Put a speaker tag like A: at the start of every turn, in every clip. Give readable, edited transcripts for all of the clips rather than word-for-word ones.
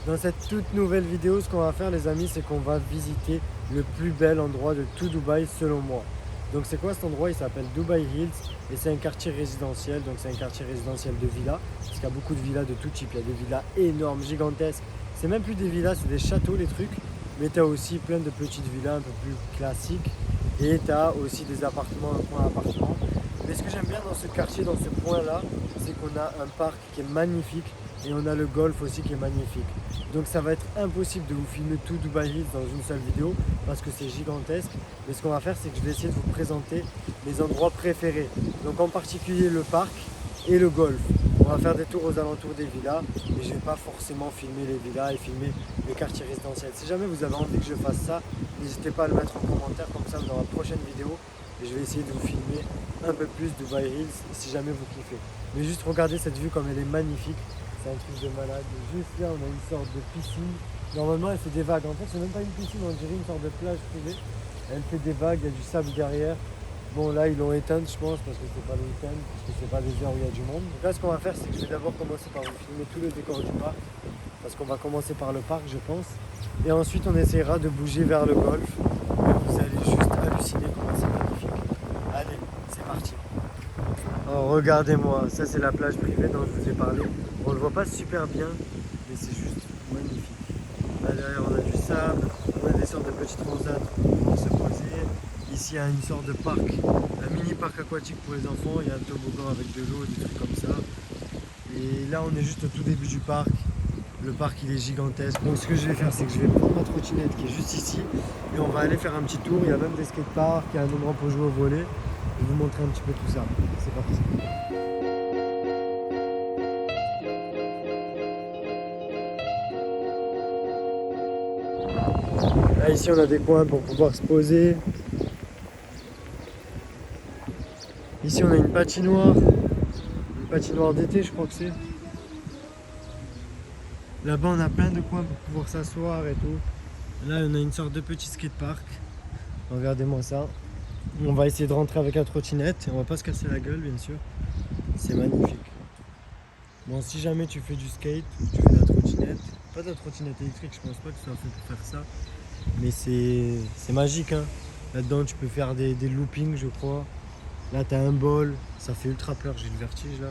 A: Dans cette toute nouvelle vidéo, ce qu'on va faire les amis, c'est qu'on va visiter le plus bel endroit de tout Dubaï selon moi. Donc c'est quoi cet endroit? Il s'appelle Dubai Hills et c'est un quartier résidentiel, donc c'est un quartier résidentiel de villas, parce qu'il y a beaucoup de villas de tout type, il y a des villas énormes, gigantesques, c'est même plus des villas, c'est des châteaux les trucs, mais tu as aussi plein de petites villas un peu plus classiques et tu as aussi des appartements, un coin appartement. Mais ce que j'aime bien dans ce quartier, dans ce coin-là, c'est qu'on a un parc qui est magnifique et on a le golf aussi qui est magnifique. Donc ça va être impossible de vous filmer tout Dubai Hills dans une seule vidéo parce que c'est gigantesque. Mais ce qu'on va faire, c'est que je vais essayer de vous présenter mes endroits préférés. Donc en particulier le parc et le golf. On va faire des tours aux alentours des villas et je ne vais pas forcément filmer les villas et filmer les quartiers résidentiels. Si jamais vous avez envie que je fasse ça, n'hésitez pas à le mettre en commentaire comme ça dans la prochaine vidéo. Et je vais essayer de vous filmer un peu plus Dubai Hills si jamais vous kiffez. Mais juste regardez cette vue comme elle est magnifique. C'est un truc de malade. Juste là, on a une sorte de piscine. Normalement, elle fait des vagues. En fait, c'est même pas une piscine, on dirait une sorte de plage privée. Elle fait des vagues, il y a du sable derrière. Bon, là, ils l'ont éteinte, je pense, parce que c'est pas le week-end, parce que c'est pas des heures où il y a du monde. Donc là, ce qu'on va faire, c'est que je vais d'abord commencer par vous filmer tout le décor du parc. Parce qu'on va commencer par le parc, je pense. Et ensuite, on essaiera de bouger vers le golf. Et vous allez juste halluciner comment c'est magnifique. Allez, c'est parti. Oh, regardez-moi, ça c'est la plage privée dont je vous ai parlé. On le voit pas super bien, mais c'est juste magnifique. Là derrière on a du sable, on a des sortes de petites rosades pour se poser. Ici il y a une sorte de parc, un mini parc aquatique pour les enfants. Il y a un toboggan avec de l'eau, des trucs comme ça. Et là on est juste au tout début du parc. Le parc il est gigantesque. Donc ce que je vais faire, c'est que je vais prendre ma trottinette qui est juste ici et on va aller faire un petit tour. Il y a même des skateparks, il y a un endroit pour jouer au volley. Je vais vous montrer un petit peu tout ça. C'est parti. Là, ici, on a des coins pour pouvoir se poser. Ici, on a une patinoire. Une patinoire d'été, je crois que c'est. Là-bas, on a plein de coins pour pouvoir s'asseoir et tout. Là, on a une sorte de petit skatepark. Regardez-moi ça. On va essayer de rentrer avec la trottinette. On va pas se casser la gueule, bien sûr. C'est magnifique. Bon, si jamais tu fais du skate ou tu fais de la trottinette, pas de la trottinette électrique, je pense pas que ce soit fait pour faire ça. Mais c'est magique, hein. Là-dedans, tu peux faire des loopings, je crois. Là, tu as un bol. Ça fait ultra peur, j'ai le vertige là.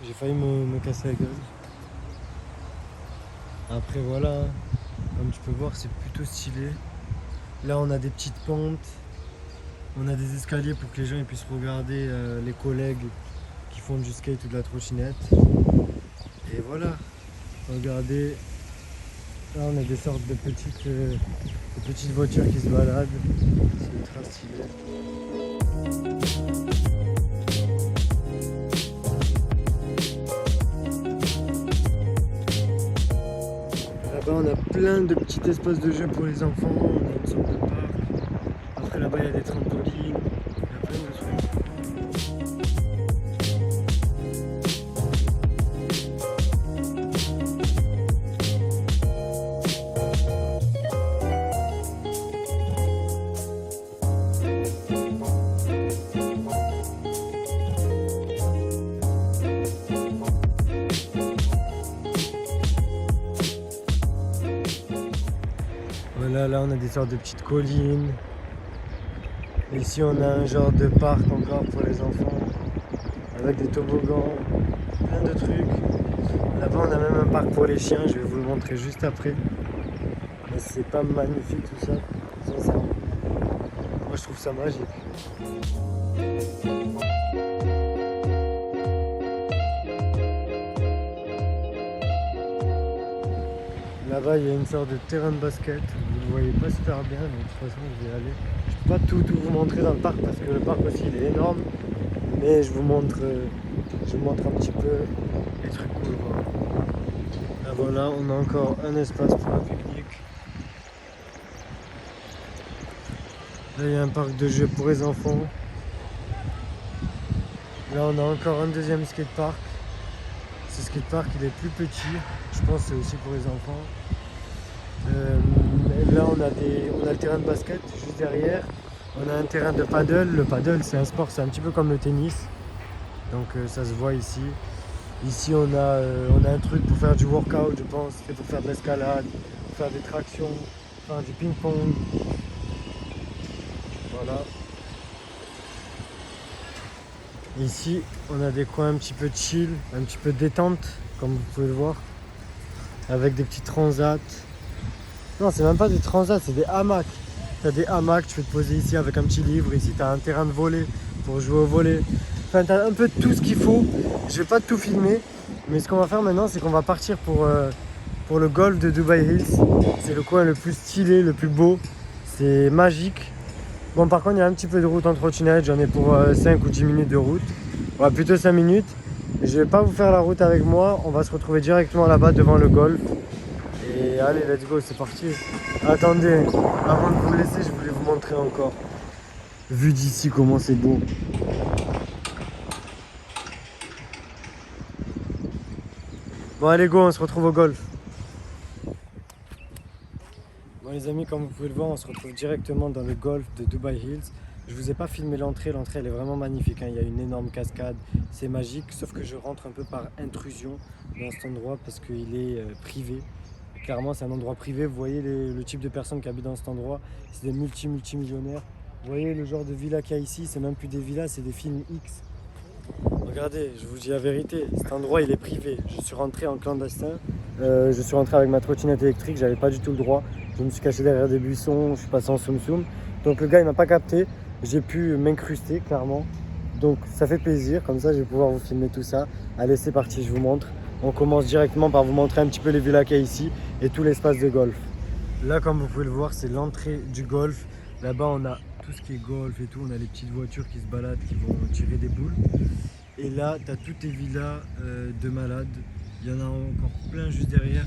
A: J'ai failli me casser la gueule. Après, voilà. Comme tu peux voir, c'est plutôt stylé. Là, on a des petites pentes. On a des escaliers pour que les gens ils puissent regarder les collègues qui font du skate ou de la trottinette. Et voilà. Regardez. Là, on a des sortes de petites voitures qui se baladent. C'est ultra stylé. Là-bas, on a plein de petits espaces de jeu pour les enfants. On a une sorte de parc. Après, là-bas, il y a des trampolines. Il y a plein de trucs. Voilà, là on a des sortes de petites collines. Ici on a un genre de parc encore pour les enfants avec des toboggans, plein de trucs. Là-bas on a même un parc pour les chiens, je vais vous le montrer juste après. Mais c'est pas magnifique tout ça, sincèrement. Moi je trouve ça magique. Là-bas, il y a une sorte de terrain de basket. Vous ne le voyez pas super bien, mais de toute façon, je vais y aller. Je ne peux pas tout vous montrer dans le parc parce que le parc aussi, il est énorme. Mais je vous montre un petit peu les trucs cool. Là, voilà, on a encore un espace pour un pique-nique. Là, il y a un parc de jeux pour les enfants. Là, on a encore un deuxième skatepark. Ce skatepark, il est plus petit. Je pense que c'est aussi pour les enfants. Là, on a le terrain de basket juste derrière. On a un terrain de paddle. Le paddle, c'est un sport, c'est un petit peu comme le tennis. Donc, ça se voit ici. Ici on a un truc pour faire du workout, je pense, c'est pour faire de l'escalade, pour faire des tractions, faire du ping-pong. Voilà. Ici on a des coins un petit peu chill, un petit peu détente, comme vous pouvez le voir, avec des petits transats. Non, c'est même pas des transats, c'est des hamacs. T'as des hamacs, tu peux te poser ici avec un petit livre. Ici, t'as un terrain de volley pour jouer au volley. Enfin, t'as un peu tout ce qu'il faut. Je vais pas tout filmer, mais ce qu'on va faire maintenant, c'est qu'on va partir pour le golf de Dubai Hills. C'est le coin le plus stylé, le plus beau. C'est magique. Bon, par contre, il y a un petit peu de route en trottinette. J'en ai pour 5 ou 10 minutes de route. Ouais, plutôt 5 minutes. Je vais pas vous faire la route avec moi. On va se retrouver directement là-bas devant le golf. Et allez, let's go, c'est parti. Attendez, avant de vous laisser, je voulais vous montrer encore. Vu d'ici, comment c'est beau. Bon, allez, go, on se retrouve au golf. Bon, les amis, comme vous pouvez le voir, on se retrouve directement dans le golf de Dubai Hills. Je vous ai pas filmé l'entrée, elle est vraiment magnifique, hein. Il y a une énorme cascade, c'est magique, sauf que je rentre un peu par intrusion dans cet endroit parce qu'il est privé. Clairement, c'est un endroit privé. Vous voyez le type de personnes qui habitent dans cet endroit, c'est des multimillionnaires. Vous voyez le genre de villa qu'il y a ici, c'est même plus des villas, c'est des films X. Regardez, je vous dis la vérité, cet endroit il est privé. Je suis rentré en clandestin, je suis rentré avec ma trottinette électrique, j'avais pas du tout le droit. Je me suis caché derrière des buissons, je suis passé en soum soum. Donc le gars il m'a pas capté, j'ai pu m'incruster clairement. Donc ça fait plaisir, comme ça je vais pouvoir vous filmer tout ça. Allez, c'est parti, je vous montre. On commence directement par vous montrer un petit peu les villas qu'il y a ici et tout l'espace de golf. Là, comme vous pouvez le voir, c'est l'entrée du golf. Là-bas, on a tout ce qui est golf et tout. On a les petites voitures qui se baladent, qui vont tirer des boules. Et là, tu as toutes tes villas de malades. Il y en a encore plein juste derrière.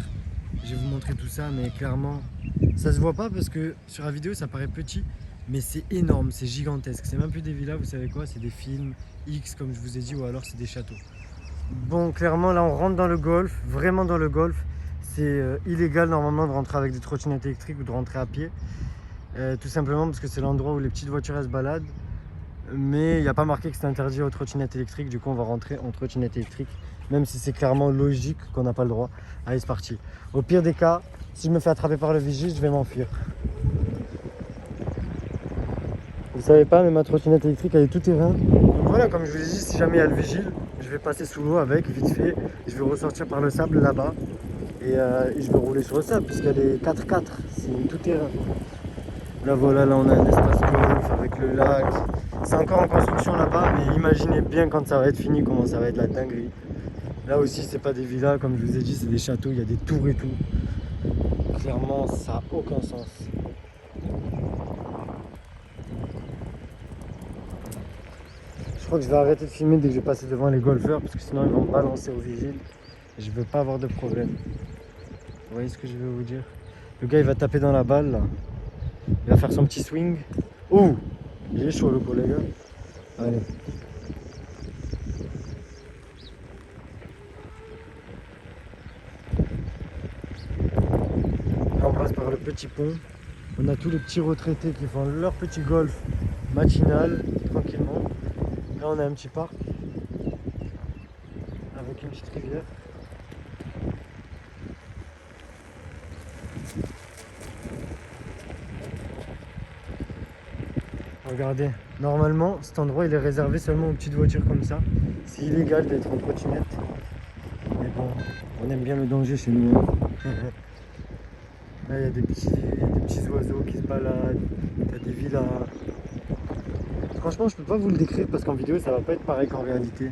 A: Je vais vous montrer tout ça, mais clairement, ça se voit pas parce que sur la vidéo, ça paraît petit. Mais c'est énorme, c'est gigantesque. C'est même plus des villas, vous savez quoi? C'est des films X, comme je vous ai dit, ou alors c'est des châteaux. Bon, clairement, là, on rentre dans le golf, vraiment dans le golf. C'est illégal normalement de rentrer avec des trottinettes électriques ou de rentrer à pied. Tout simplement parce que c'est l'endroit où les petites voitures elles se baladent. Mais il n'y a pas marqué que c'est interdit aux trottinettes électriques. Du coup, on va rentrer en trottinette électrique. Même si c'est clairement logique qu'on n'a pas le droit. Allez, c'est parti. Au pire des cas, si je me fais attraper par le vigile, je vais m'enfuir. Vous savez pas, mais ma trottinette électrique, elle est tout terrain. Donc voilà, comme je vous ai dit, si jamais il y a le vigile, je vais passer sous l'eau avec, vite fait. Je vais ressortir par le sable là-bas. Et je vais rouler sur le sable, puisqu'elle est 4x4. C'est tout terrain. Là, voilà, là, on a un espace golf avec le lac. C'est encore en construction là-bas, mais imaginez bien quand ça va être fini, comment ça va être la dinguerie. Là aussi, c'est pas des villas, comme je vous ai dit, c'est des châteaux, il y a des tours et tout. Clairement, ça n'a aucun sens. Je crois que je vais arrêter de filmer dès que je vais passer devant les golfeurs, parce que sinon ils vont me balancer au vigile. Et je veux pas avoir de problème. Vous voyez ce que je veux vous dire? Le gars, il va taper dans la balle, là. Il va faire son petit swing. Oh, il est chaud le coup, les gars. Allez. Là, on passe par le petit pont. On a tous les petits retraités qui font leur petit golf matinal, tranquillement. Là, on a un petit parc avec une petite rivière. Regardez, normalement, cet endroit, il est réservé seulement aux petites voitures comme ça. C'est illégal d'être en trottinette. Mais bon, on aime bien le danger chez nous. Là, il y a des petits oiseaux qui se baladent. Il y a des villas. Franchement, je peux pas vous le décrire parce qu'en vidéo, ça va pas être pareil qu'en réalité.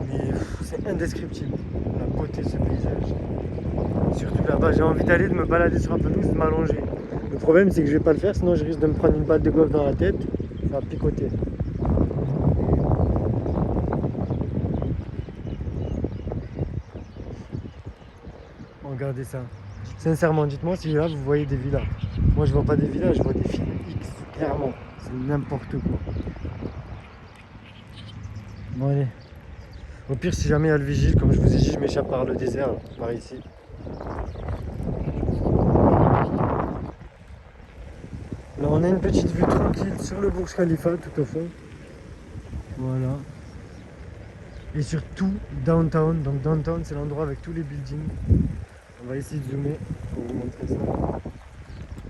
A: Mais c'est indescriptible, la beauté de ce paysage. Surtout là-bas, j'ai envie d'aller, de me balader sur la pelouse, de m'allonger. Le problème, c'est que je vais pas le faire, sinon je risque de me prendre une balle de golf dans la tête. Ça va picoter. Regardez ça. Sincèrement, dites-moi si là vous voyez des villas. Moi je vois pas des villas, je vois des films X, clairement. C'est n'importe quoi. Bon allez. Au pire si jamais il y a le vigile, comme je vous ai dit, je m'échappe par le désert, là, par ici. Là on a une petite vue tranquille sur le Burj Khalifa tout au fond. Voilà. et surtout downtown. Donc downtown c'est l'endroit avec tous les buildings. On va essayer de zoomer pour vous montrer ça.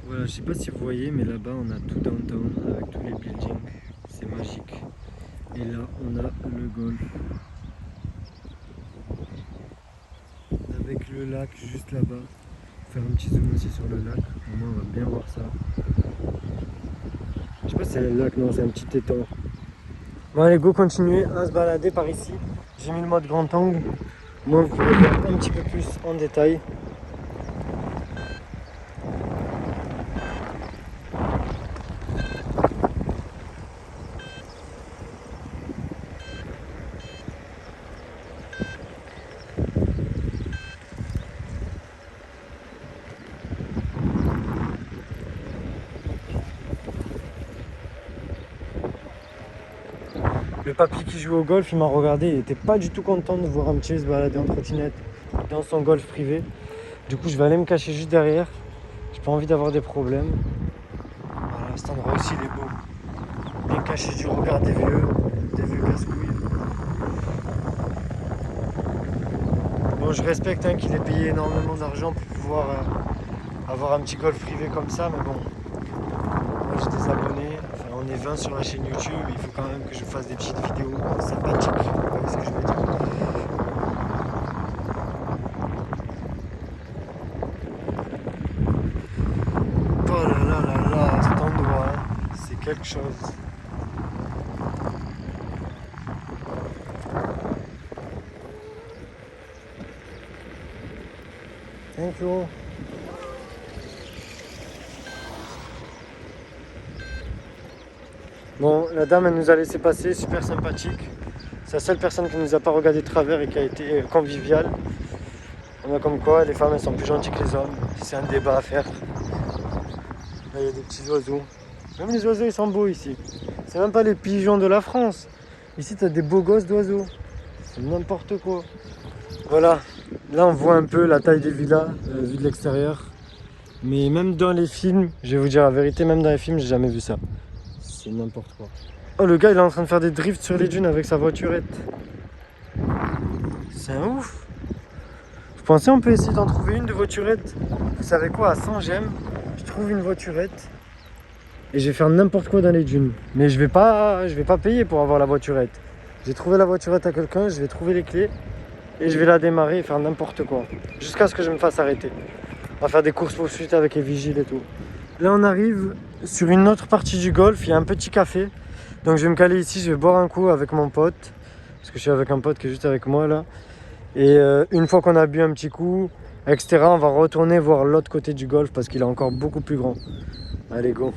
A: Voilà, je sais pas si vous voyez, mais là-bas on a tout downtown avec tous les buildings. C'est magique. Et là on a le golf. Avec le lac juste là-bas. Faire un petit zoom aussi sur le lac. Au moins on va bien voir ça. Je sais pas si c'est le lac, non, c'est un petit étang. Bon allez, go continuer à se balader par ici. J'ai mis le mode grand angle. Moi vous pouvez voir un petit peu plus en détail. Le papy qui joue au golf, il m'a regardé, il était pas du tout content de voir un petit se balader en trottinette dans son golf privé. Du coup, je vais aller me cacher juste derrière. J'ai pas envie d'avoir des problèmes. Voilà, cet endroit aussi, il est beau. Bien caché du regard des vieux casse-couilles. Bon, je respecte qu'il ait payé énormément d'argent pour pouvoir avoir un petit golf privé comme ça, mais bon, moi j'ai des abonnés. On est 20 sur la chaîne YouTube, il faut quand même que je fasse des petites vidéos sympathiques, vous voyez ce que je veux dire. Oh là là là là, cet endroit, c'est quelque chose. Thank you. Bon, la dame, elle nous a laissé passer, super sympathique. C'est la seule personne qui nous a pas regardé de travers et qui a été conviviale. On a comme quoi, les femmes, elles sont plus gentilles que les hommes. C'est un débat à faire. Là, il y a des petits oiseaux. Même les oiseaux, ils sont beaux ici. C'est même pas les pigeons de la France. Ici, tu as des beaux gosses d'oiseaux. C'est n'importe quoi. Voilà. Là, on voit un peu la taille des villas, vue de l'extérieur. Mais même dans les films, je vais vous dire la vérité, même dans les films, j'ai jamais vu ça. C'est n'importe quoi. Oh, le gars, il est en train de faire des drifts sur les dunes avec sa voiturette. C'est un ouf. Vous pensez on peut essayer d'en trouver une de voiturette? Vous savez quoi, à 100 gemmes, je trouve une voiturette et je vais faire n'importe quoi dans les dunes. Mais je vais pas payer pour avoir la voiturette. J'ai trouvé la voiturette à quelqu'un, je vais trouver les clés et je vais la démarrer et faire n'importe quoi. Jusqu'à ce que je me fasse arrêter. On va faire des courses poursuites avec les vigiles et tout. Là on arrive sur une autre partie du golf, il y a un petit café. Donc je vais me caler ici, je vais boire un coup avec mon pote. Parce que je suis avec un pote qui est juste avec moi là. Et une fois qu'on a bu un petit coup, etc., on va retourner voir l'autre côté du golf parce qu'il est encore beaucoup plus grand. Allez, go.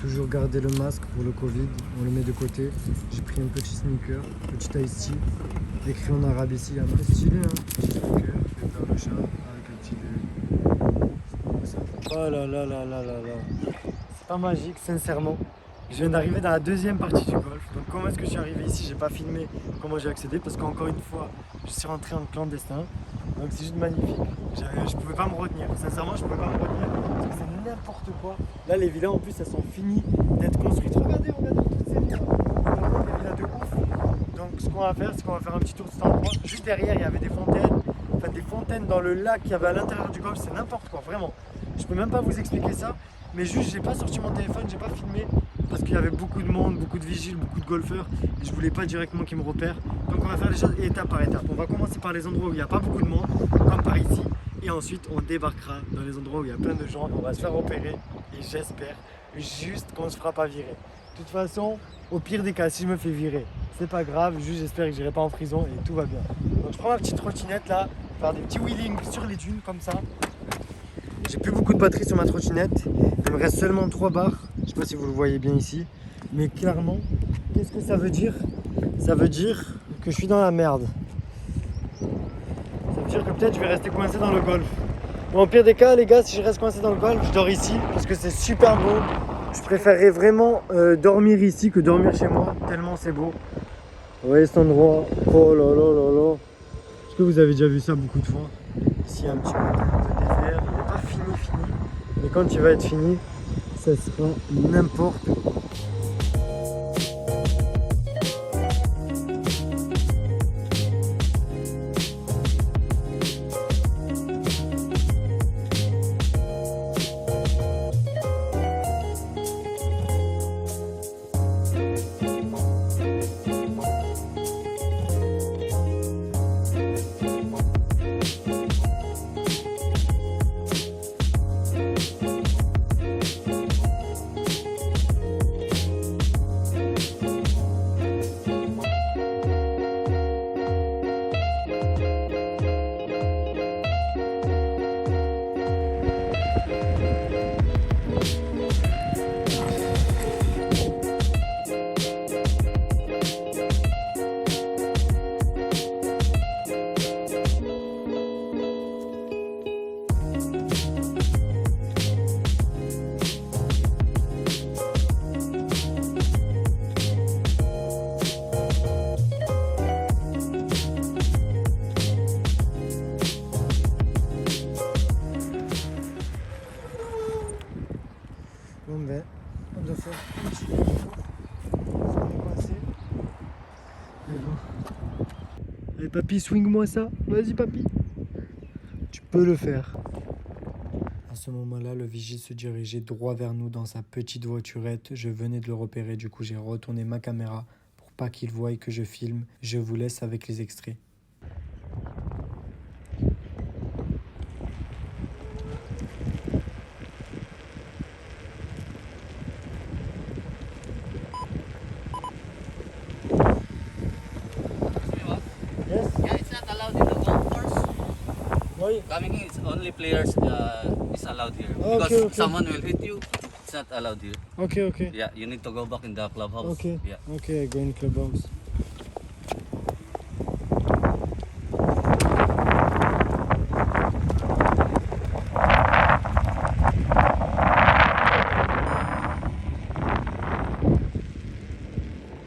A: Toujours garder le masque pour le Covid, on le met de côté. J'ai pris un petit sneaker, petit ice tea, écrit en arabe ici, un peu stylé, hein. Petit sneaker, je vais faire le chat avec un petit Oh là là là là là là. C'est pas magique, sincèrement. Je viens d'arriver dans la deuxième partie du golf. Donc comment est-ce que je suis arrivé ici? J'ai pas filmé comment j'ai accédé parce qu'encore une fois, je suis rentré en clandestin. Donc c'est juste magnifique. Je pouvais pas me retenir. Sincèrement, je pouvais pas me retenir parce que c'est n'importe quoi. Là, les villas en plus, elles sont finies d'être construites. Regardez toutes ces villas. Vraiment des villas de ouf. Donc ce qu'on va faire, c'est qu'on va faire un petit tour de cet endroit. Juste derrière, il y avait des fontaines. Enfin, des fontaines dans le lac qu'il y avait à l'intérieur du golf. C'est n'importe quoi, vraiment. Je peux même pas vous expliquer ça. Mais juste, j'ai pas sorti mon téléphone, j'ai pas filmé. Parce qu'il y avait beaucoup de monde, beaucoup de vigiles, beaucoup de golfeurs et je voulais pas directement qu'ils me repèrent. Donc on va faire les choses étape par étape. On va commencer par les endroits où il n'y a pas beaucoup de monde, comme par ici. Et ensuite on débarquera dans les endroits où il y a plein de gens. On va se faire repérer et j'espère juste qu'on se fera pas virer. De toute façon, au pire des cas, si je me fais virer, c'est pas grave. Juste j'espère que j'irai pas en prison et tout va bien. Donc je prends ma petite trottinette là, faire des petits wheelings sur les dunes comme ça. J'ai plus beaucoup de batterie sur ma trottinette. Il me reste seulement 3 barres. Je sais pas si vous le voyez bien ici. Mais clairement, qu'est-ce que ça veut dire? Ça veut dire que je suis dans la merde. Ça veut dire que peut-être je vais rester coincé dans le golf. Bon, au pire des cas, les gars, si je reste coincé dans le golf, je dors ici parce que c'est super beau. Je préférerais vraiment dormir ici que dormir chez moi, tellement c'est beau. Vous voyez cet endroit? Oh là là là là. Est-ce que vous avez déjà vu ça beaucoup de fois? Ici, un petit peu de désert. Il n'est pas fini. Mais quand il va être fini, ça sera n'importe quoi. Bon ben, on doit faire un petit détour. On est coincé. Mais bon. Allez papy, swing-moi ça. Vas-y papy. Tu peux le faire. À ce moment-là, le vigile se dirigeait droit vers nous dans sa petite voiturette. Je venais de le repérer, du coup j'ai retourné ma caméra pour pas qu'il voie que je filme. Je vous laisse avec les extraits. Yes.
B: Yeah, it's not allowed in the golf course.
A: Oui.
B: Coming in, it's only players is allowed here.
A: Okay,
B: Because
A: okay.
B: someone will hit you, it's not allowed here.
A: Okay, okay.
B: Yeah, you need to go back in the clubhouse.
A: Okay.
B: Yeah.
A: Okay, I go in clubhouse.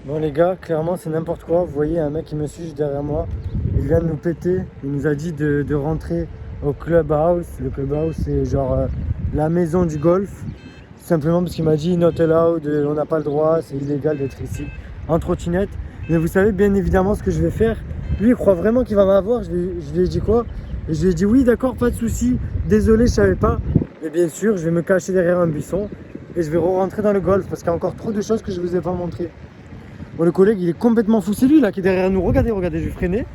A: Bon les gars, clairement c'est n'importe quoi. Vous voyez un mec qui me suit juste derrière moi. Il vient de nous péter. Il nous a dit de rentrer au clubhouse. Le clubhouse c'est genre la maison du golf. Tout simplement parce qu'il m'a dit not allowed, on n'a pas le droit, c'est illégal d'être ici en trottinette. Mais vous savez bien évidemment ce que je vais faire. Lui il croit vraiment qu'il va m'avoir. Je lui ai dit quoi? Et je lui ai dit oui d'accord, pas de souci. Désolé, je savais pas. Mais bien sûr, je vais me cacher derrière un buisson et je vais rentrer dans le golf parce qu'il y a encore trop de choses que je vous ai pas montrées. Bon, le collègue, il est complètement fou. C'est lui là qui est derrière nous. Regardez, regardez, je vais freiner.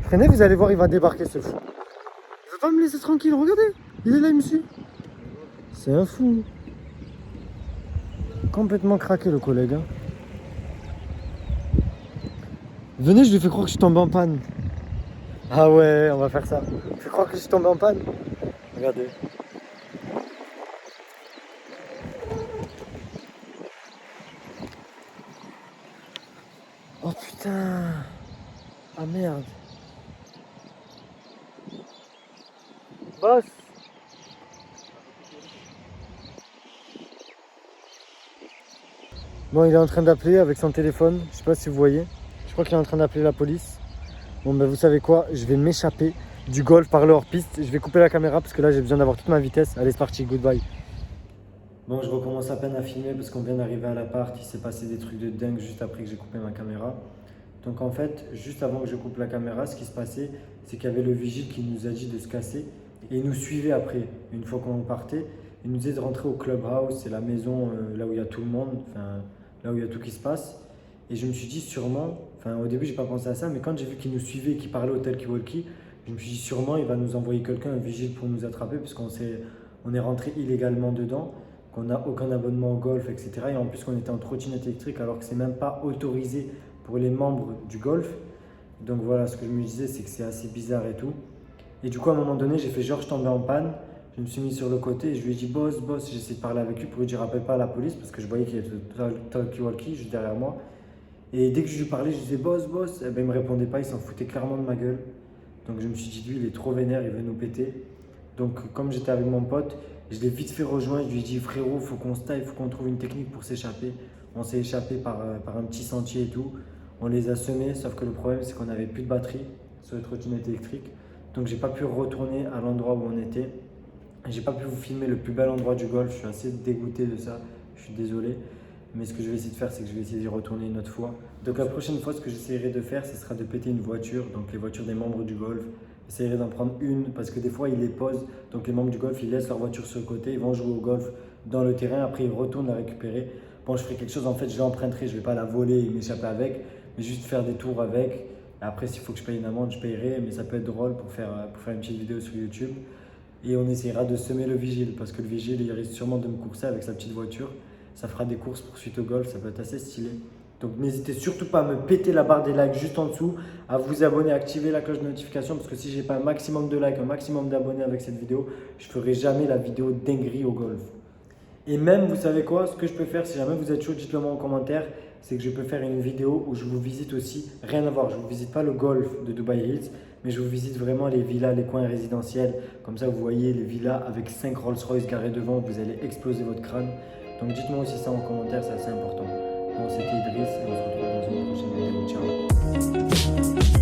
A: Freinez, vous allez voir, il va débarquer ce fou. Il veut pas me laisser tranquille, regardez. Il est là, il me suit. C'est un fou. Complètement craqué le collègue. Hein. Venez, je lui fais croire que je suis tombé en panne. Ah ouais, on va faire ça. Je lui fais croire que je suis tombé en panne. Regardez. Oh putain. Ah merde. Boss. Bon, il est en train d'appeler avec son téléphone. Je sais pas si vous voyez. Je crois qu'il est en train d'appeler la police. Bon, ben vous savez quoi? Je vais m'échapper du golf par le hors-piste. Je vais couper la caméra parce que là, j'ai besoin d'avoir toute ma vitesse. Allez, c'est parti. Goodbye. Bon, je recommence à peine à filmer parce qu'on vient d'arriver à l'appart. Il s'est passé des trucs de dingue juste après que j'ai coupé ma caméra. Donc en fait, juste avant que je coupe la caméra, ce qui se passait, c'est qu'il y avait le vigile qui nous a dit de se casser. Et il nous suivait après, une fois qu'on partait. Il nous disait de rentrer au clubhouse, c'est la maison là où il y a tout le monde, enfin là où il y a tout qui se passe. Et je me suis dit sûrement, enfin au début j'ai pas pensé à ça, mais quand j'ai vu qu'il nous suivait et qu'il parlait au talkie-walkie, je me suis dit sûrement il va nous envoyer quelqu'un, un vigile pour nous attraper, puisqu'on on est rentré illégalement dedans, qu'on n'a aucun abonnement au golf, etc. Et en plus qu'on était en trottinette électrique alors que c'est même pas autorisé pour les membres du golf. Donc voilà, ce que je me disais, c'est que c'est assez bizarre et tout. Et du coup, à un moment donné, j'ai fait genre je tombais en panne. Je me suis mis sur le côté et je lui ai dit boss, j'ai essayé de parler avec lui pour lui dire appelle pas à la police parce que je voyais qu'il y avait le talkie-walkie juste derrière moi. Et dès que je lui parlais, je disais boss, eh ben, il me répondait pas, il s'en foutait clairement de ma gueule. Donc je me suis dit lui, il est trop vénère, il veut nous péter. Donc comme j'étais avec mon pote, je l'ai vite fait rejoindre. Je lui ai dit frérot, faut qu'on se taille, faut qu'on trouve une technique pour s'échapper. On s'est échappé par un petit sentier et tout. On les a semés, sauf que le problème c'est qu'on n'avait plus de batterie sur les trottinettes électriques. Donc j'ai pas pu retourner à l'endroit où on était. J'ai pas pu vous filmer le plus bel endroit du golf. Je suis assez dégoûté de ça. Je suis désolé. Mais ce que je vais essayer de faire, c'est que je vais essayer d'y retourner une autre fois. Donc la prochaine fois, ce que j'essaierai de faire, ce sera de péter une voiture. Donc les voitures des membres du golf. J'essaierai d'en prendre une parce que des fois, ils les posent. Donc les membres du golf, ils laissent leur voiture sur le côté. Ils vont jouer au golf dans le terrain. Après, ils retournent la récupérer. Bon, je ferai quelque chose. En fait, je l'emprunterai. Je vais pas la voler et m'échapper avec. Mais juste faire des tours avec. Après, s'il faut que je paye une amende, je payerai, mais ça peut être drôle pour faire une petite vidéo sur YouTube. Et on essaiera de semer le vigile, parce que le vigile, il risque sûrement de me courser avec sa petite voiture. Ça fera des courses poursuite au golf, ça peut être assez stylé. Donc n'hésitez surtout pas à me péter la barre des likes juste en dessous, à vous abonner, à activer la cloche de notification, parce que si j'ai pas un maximum de likes, un maximum d'abonnés avec cette vidéo, je ferai jamais la vidéo dinguerie au golf. Et même, vous savez quoi, ce que je peux faire, si jamais vous êtes chaud, dites-le moi en commentaire, c'est que je peux faire une vidéo où je vous visite aussi, rien à voir, je ne vous visite pas le golf de Dubai Hills, mais je vous visite vraiment les villas, les coins résidentiels. Comme ça, vous voyez les villas avec 5 Rolls-Royce garés devant, vous allez exploser votre crâne. Donc dites-moi aussi ça en commentaire, c'est assez important. Bon, c'était Idriss et on se retrouve dans une prochaine vidéo. Ciao.